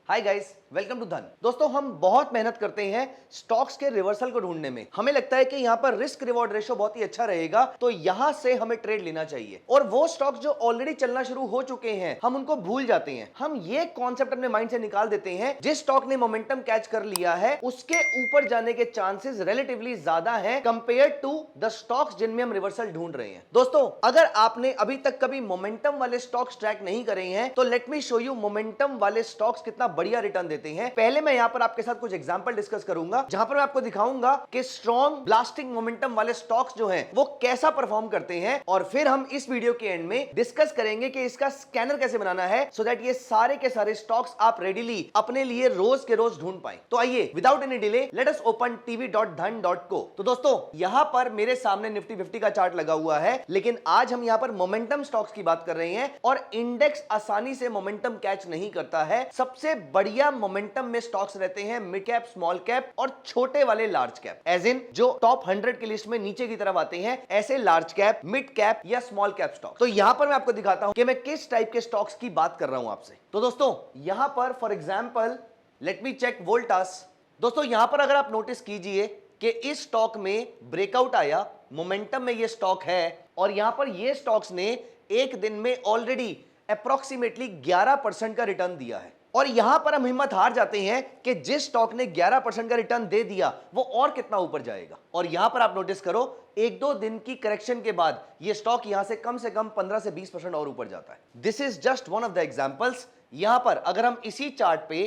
Hi guys, welcome to धन। दोस्तों, हम बहुत मेहनत करते हैं स्टॉक्स के रिवर्सल को ढूंढने में। हमें लगता है कि यहाँ पर रिस्क रिवॉर्ड रेशो बहुत ही अच्छा रहेगा, तो यहाँ से हमें ट्रेड लेना चाहिए। और वो स्टॉक्स जो ऑलरेडी चलना शुरू हो चुके हैं, हम उनको भूल जाते हैं। हम ये कॉन्सेप्ट अपने माइंड से निकाल देते हैं, जिस स्टॉक ने मोमेंटम कैच कर लिया है उसके ऊपर जाने के चांसेस रिलेटिवली ज्यादा है कंपेयर टू द स्टॉक्स जिनमें हम रिवर्सल ढूंढ रहे हैं। दोस्तों, अगर आपने अभी तक कभी मोमेंटम वाले स्टॉक्स ट्रैक नहीं करे हैं, तो let me show you momentum वाले स्टॉक्स कितना बढ़िया रिटर्न देते हैं। पहले मैं यहां पर आपके साथ कुछ एग्जांपल डिस्कस करूंगा, जहां पर मैं आपको दिखाऊंगा कि स्ट्रॉन्ग ब्लास्टिंग मोमेंटम वाले स्टॉक्स जो हैं वो कैसा परफॉर्म करते हैं। और फिर हम इस वीडियो के एंड में डिस्कस करेंगे कि इसका स्कैनर कैसे बनाना है, सो दैट ये सारे के सारे स्टॉक्स आप रेडीली अपने लिए रोज के रोज ढूंढ पाए। तो आइए, without any delay, let us open tv.dhan.co। तो दोस्तों, यहां पर मेरे सामने निफ्टी 50 का चार्ट लगा हुआ है, लेकिन आज हम यहां पर मोमेंटम स्टॉक्स की बात कर रहे हैं। और इंडेक्स आसानी से मोमेंटम कैच नहीं करता है। सबसे बढ़िया मोमेंटम में स्टॉक्स रहते हैं मिड कैप, स्मॉल कैप और छोटे वाले लार्ज कैप, एज इन जो टॉप 100 की लिस्ट में नीचे की तरफ आते हैं, ऐसे लार्ज कैप, मिड कैप या स्मॉल कैप स्टॉक। तो यहां पर मैं आपको दिखाता हूं कि मैं किस टाइप के स्टॉक्स की बात कर रहा हूं आपसे। तो दोस्तों, यहां पर for example let me check Voltas. दोस्तों, यहां पर अगर आप नोटिस कीजिए कि इस स्टॉक में ब्रेकआउट आया, मोमेंटम में ये स्टॉक है, और यहां पर ये स्टॉक्स ने एक दिन में ऑलरेडी अप्रोक्सीमेटली 11% का रिटर्न दिया है। और यहां पर हम हिम्मत हार जाते हैं कि जिस स्टॉक ने 11% का रिटर्न दे दिया वो और कितना ऊपर जाएगा। और यहां पर आप नोटिस करो, एक दो दिन की करेक्शन के बाद ये स्टॉक यहां से कम 15 से 20% और ऊपर जाता है। This is just one of the examples. यहां पर अगर हम इसी चार्ट पे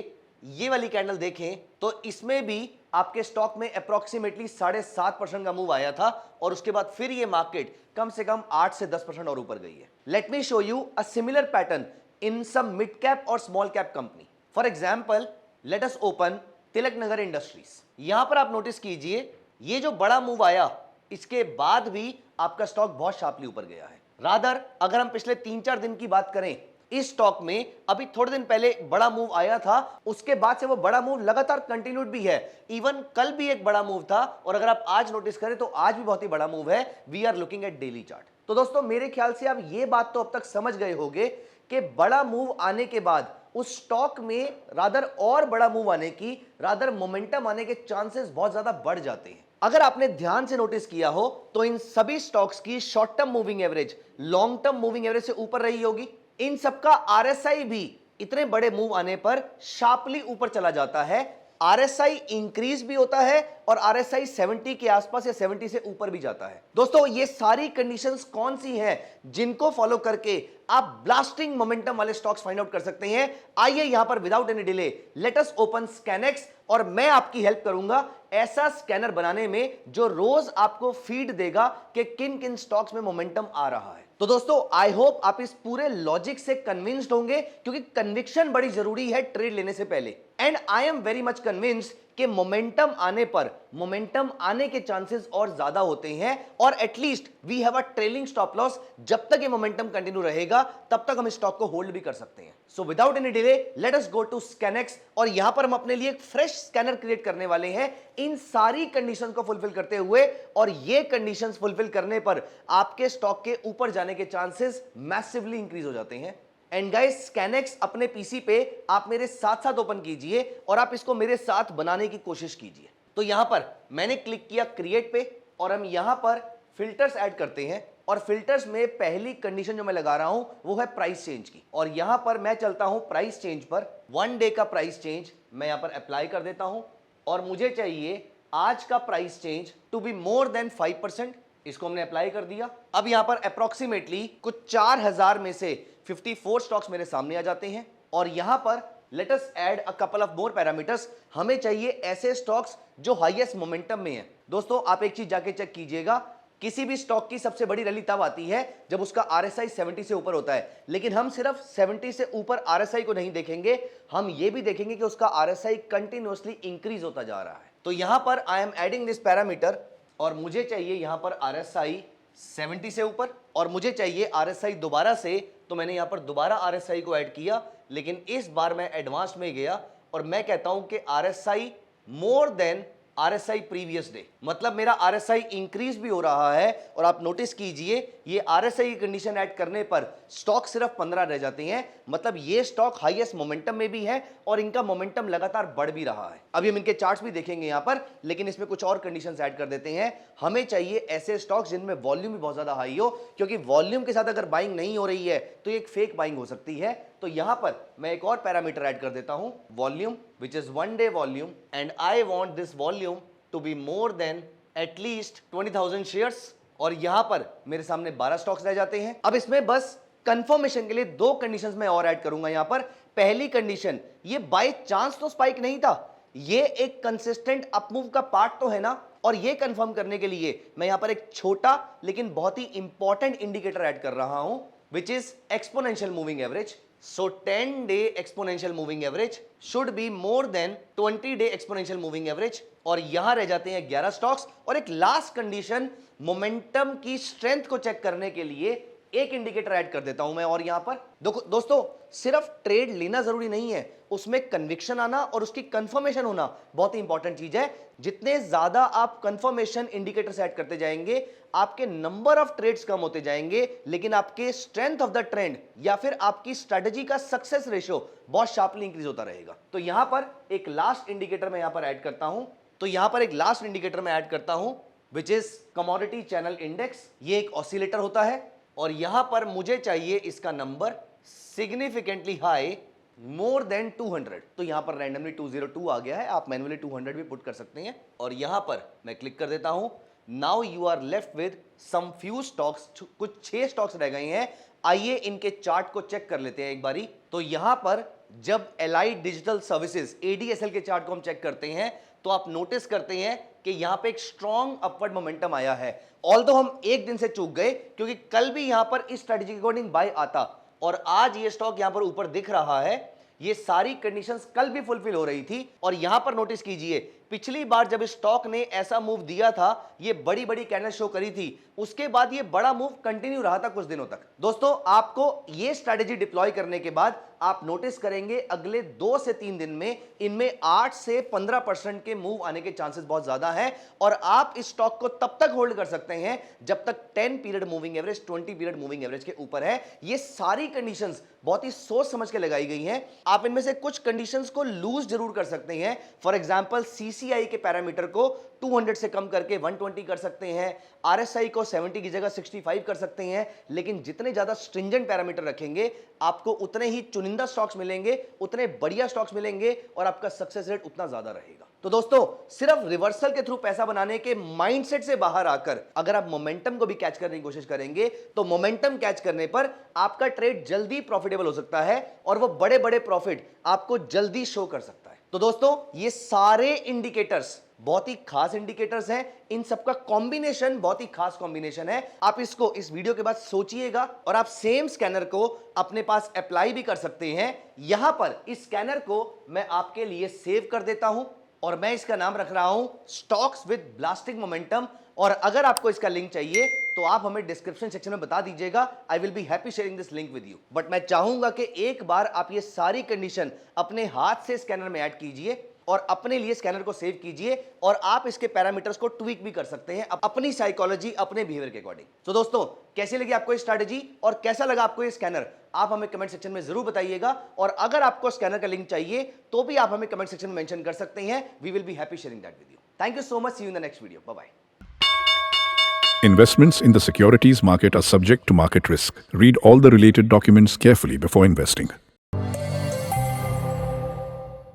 ये वाली कैंडल देखें, तो इसमें भी आपके स्टॉक में अप्रोक्सीमेटली 7.5% का मूव आया था, और उसके बाद फिर ये मार्केट कम से कम 8 से 10% और ऊपर गई है। Let me show you a similar pattern in some mid cap और small cap company. For example, let us open Tilak Nagar industries. यहां पर आप नोटिस कीजिए, ये जो बड़ा मूव आया, इसके बाद भी आपका स्टॉक बहुत शार्पली ऊपर गया है। रादर अगर हम पिछले 3-4 दिन की बात करें, इस स्टॉक में अभी थोड़े दिन पहले बड़ा मूव आया था, उसके बाद से वो बड़ा मूव लगातार कंटिन्यूड भी है। इवन कल भी एक बड़ा मूव था, और अगर आप आज नोटिस करें तो आज भी बहुत ही बड़ा मूव है। We are looking at daily chart. तो दोस्तों, मेरे ख्याल से आप ये बात तो अब तक समझ गए होंगे कि बड़ा मूव आने के बाद उस स्टॉक में रादर और बड़ा मूव आने की, रादर मोमेंटम आने के चांसेस बहुत ज्यादा बढ़ जाते हैं। अगर आपने ध्यान से नोटिस किया हो तो इन सभी स्टॉक्स की short term moving average long term moving average से ऊपर रही होगी। इन सबका आरएसआई भी इतने बड़े मूव आने पर शार्पली ऊपर चला जाता है। आरएसआई इंक्रीज भी होता है और आरएसआई 70 के आसपास या 70 से ऊपर भी जाता है। दोस्तों, ये सारी कंडीशंस कौन सी हैं जिनको फॉलो करके आप ब्लास्टिंग मोमेंटम वाले स्टॉक्स फाइंड आउट कर सकते हैं? आइए यहां पर without any delay let us open Scanx, और मैं आपकी हेल्प करूंगा ऐसा स्कैनर बनाने में जो रोज आपको फीड देगा कि किन किन स्टॉक्स में मोमेंटम आ रहा है। तो दोस्तों, आई होप आप इस पूरे लॉजिक से कन्विंस्ड होंगे, क्योंकि कन्विक्शन बड़ी जरूरी है ट्रेड लेने से पहले। And I am very much convinced कि मोमेंटम आने पर, मोमेंटम आने के चांसेस और ज्यादा होते हैं, और at least we have a trailing stop loss. जब तक ये मोमेंटम कंटिन्यू रहेगा तब तक हम स्टॉक को होल्ड भी कर सकते हैं। So without any delay let us go to Scanx, और यहां पर हम अपने लिए एक फ्रेश स्कैनर क्रिएट करने वाले हैं इन सारी कंडीशंस को फुलफिल करते हुए। और ये कंडीशंस फुलफिल करने पर आपके स्टॉक के ऊपर जाने के चांसेस मैसिवली इंक्रीज हो जाते हैं। एंड गाइस, स्कैनेक्स अपने पीसी पे आप मेरे साथ साथ ओपन कीजिए और आप इसको मेरे साथ बनाने की कोशिश कीजिए। तो यहां पर मैंने क्लिक किया क्रिएट पे, और हम यहां पर फिल्टर्स ऐड करते हैं। और फिल्टर्स में पहली कंडीशन जो मैं लगा रहा हूं वो है प्राइस चेंज की, और यहां पर मैं चलता हूं प्राइस चेंज पर। 1 डे का प्राइस चेंज मैं यहां पर अप्लाई कर देता हूं, और मुझे चाहिए आज का price change to be more than 5%। इसको हमने अप्लाई कर दिया। अब यहां पर अप्रोक्सीमेटली कुछ 4000 में से 54 स्टॉक्स मेरे सामने आ जाते हैं, और यहां पर let us add a couple of more parameters. हमें चाहिए ऐसे स्टॉक्स जो हाईएस्ट मोमेंटम में है। दोस्तों, आप एक चीज जाके चेक कीजिएगा, किसी भी स्टॉक की सबसे बड़ी रैली तब आती है जब उसका आरएसआई 70 से ऊपर होता है, लेकिन हम सिर्फ 70 से ऊपर आरएसआई को नहीं देखेंगे, हम ये भी देखेंगे कि उसका आरएसआई कंटिन्यूअसली इंक्रीज होता जा रहा है। तो यहां पर I am adding this parameter, और मुझे चाहिए यहां पर आरएसआई 70 से ऊपर, और मुझे चाहिए आरएसआई दोबारा से, तो मैंने यहां पर दोबारा आरएसआई को ऐड किया, लेकिन इस बार मैं एडवांस में गया और मैं कहता हूं कि RSI more than RSI previous day, मतलब मेरा RSI इंक्रीज भी हो रहा है। और आप नोटिस कीजिए ये RSI की कंडीशन ऐड करने पर स्टॉक सिर्फ 15 रह जाती हैं, मतलब ये स्टॉक हाईएस्ट मोमेंटम में भी है और इनका मोमेंटम लगातार बढ़ भी रहा है। अभी हम इनके चार्ट्स भी देखेंगे यहां पर, लेकिन इसमें कुछ और कंडीशंस ऐड कर देते हैं। हमें चाहिए ऐसे स्टॉक्स जिनमें वॉल्यूम भी बहुत ज्यादा हाई हो, क्योंकि वॉल्यूम के साथ अगर बाइंग नहीं हो रही है तो एक फेक बाइंग हो सकती है। तो यहां पर मैं एक और पैरामीटर ऐड कर देता हूं, volume, which is 1 day volume, and I want this volume to be more than at least 20,000 shares. और यहां पर मेरे सामने 12 स्टॉक्स रह जाते हैं। अब इसमें बस कंफर्मेशन के लिए 2 कंडीशंस मैं और ऐड करूंगा यहां पर। पहली कंडीशन, ये बाय चांस तो स्पाइक नहीं था, ये एक कंसिस्टेंट अपमूव का पार्ट तो है ना। और ये कंफर्म करने के लिए मैं यहां पर एक छोटा लेकिन बहुत ही इंपॉर्टेंट इंडिकेटर ऐड कर रहा हूं, which is exponential moving average. So 10-day exponential moving average should be more than 20-day exponential moving average. और यहां रह जाते हैं 11 स्टॉक्स। और एक लास्ट कंडीशन, मोमेंटम की स्ट्रेंथ को चेक करने के लिए एक इंडिकेटर ऐड कर देता हूं मैं। और यहां पर दोस्तों, सिर्फ ट्रेड लेना जरूरी नहीं है, उसमें कन्विक्शन आना और उसकी कंफर्मेशन होना बहुत ही इंपॉर्टेंट चीज है। जितने ज्यादा आप कंफर्मेशन इंडिकेटर्स ऐड करते जाएंगे, आपके नंबर ऑफ ट्रेड्स कम होते जाएंगे, लेकिन आपके स्ट्रेंथ ऑफ द ट्रेंड या फिर आपकी स्ट्रेटजी का सक्सेस रेशियो बहुत शार्पली इंक्रीज होता रहेगा। तो यहां पर एक लास्ट इंडिकेटर मैं यहां पर ऐड करता हूं, which is commodity channel index. ये एक ऑसिलेटर होता है और यहां पर मुझे चाहिए इसका number significantly high, more than 200। तो यहां पर रैंडमली 202 आ गया है, आप मैन्युअली 200 भी पुट कर सकते हैं। और यहां पर मैं क्लिक कर देता हूं। Now you are left with some few stocks, कुछ 6 स्टॉक्स रह गए हैं। आइए इनके चार्ट को चेक कर लेते हैं एक बारी। तो यहां पर जब एलाइड डिजिटल सर्विसेज ADSL के चार्ट को हम चेक करते हैं तो आप नोटिस करते हैं कि यहां पे एक स्ट्रॉन्ग अपवर्ड मोमेंटम आया है। ऑल्दो हम एक दिन से चूक गए, क्योंकि कल भी यहां पर इस स्ट्रेटजी के अकॉर्डिंग बाय आता और आज ये स्टॉक यहां पर ऊपर दिख रहा है। ये सारी कंडीशंस कल भी फुलफिल हो रही थी। और यहां पर नोटिस कीजिए, पिछली बार जब स्टॉक ने ऐसा मूव दिया था, ये बड़ी बड़ी कैंडल शो करी थी, उसके बाद ये बड़ा मूव कंटिन्यू रहा था कुछ दिनों तक। दोस्तों, आपको ये स्ट्रैटेजी डिप्लॉय करने के बाद आप नोटिस करेंगे अगले 2 से 3 दिन में इनमें 8 से 15% के मूव आने के चांसेस बहुत ज्यादा हैं। और आप इस स्टॉक को तब तक होल्ड कर सकते हैं जब तक 10 period moving average 20 period moving average के ऊपर है। ये सारी कंडीशंस बहुत ही सोच समझ के लगाई गई हैं। आप इनमें से कुछ कंडीशंस को लूज जरूर कर सकते हैं। फॉर एग्जांपल, CCI के पैरामीटर को 200 से कम करके 120 कर सकते हैं, RSI को 70 की जगह 65 कर सकते हैं। लेकिन जितने ज्यादा स्ट्रिंजेंट पैरामीटर रखेंगे, आपको उतने ही चुनिंदा स्टॉक्स मिलेंगे, उतने बढ़िया स्टॉक्स मिलेंगे और आपका सक्सेस रेट उतना ज्यादा रहेगा। तो दोस्तों, सिर्फ रिवर्सल के थ्रू पैसा बनाने के माइंडसेट से बाहर आकर अगर आप मोमेंटम को भी कैच करने की कोशिश करेंगे, तो मोमेंटम कैच करने पर आपका ट्रेड जल्दी प्रॉफिटेबल हो सकता है और वो बड़े बड़े प्रॉफिट आपको जल्दी शो कर सकता है। तो दोस्तों, ये सारे इंडिकेटर्स बहुत ही खास इंडिकेटर्स हैं। इन सबका कॉम्बिनेशन बहुत ही खास कॉम्बिनेशन है। आप इसको इस वीडियो के बाद सोचिएगा और आप सेम स्कैनर को अपने पास अप्लाई भी कर सकते हैं। यहां पर इस स्कैनर को मैं आपके लिए सेव कर देता हूं और मैं इसका नाम रख रहा हूं स्टॉक्स विद ब्लास्टिंग मोमेंटम। और अगर आपको इसका लिंक चाहिए तो आप हमें डिस्क्रिप्शन सेक्शन में बता दीजिएगा। I will be happy sharing this link with you. But मैं चाहूंगा कि एक बार आप ये सारी कंडीशन अपने हाथ से स्कैनर में ऐड कीजिए और अपने लिए स्कैनर को सेव कीजिए और आप इसके पैरामीटर्स को ट्वीक भी कर सकते हैं अपनी साइकोलॉजी, अपने बिहेवियर के अकॉर्डिंग। तो दोस्तों, कैसी लगी आपको ये स्ट्रैटेजी और कैसा लगा आपको ये स्कैनर, आप हमें कमेंट सेक्शन में जरूर बताइएगा। और अगर आपको स्कैनर का लिंक चाहिए तो भी आप हमें कमेंट सेक्शन में मेंशन कर सकते हैं। We will be happy sharing that with you. Thank you so much. See you in the next video. Bye bye. Investments in the securities market are subject to market risk. Read all the related documents carefully before investing.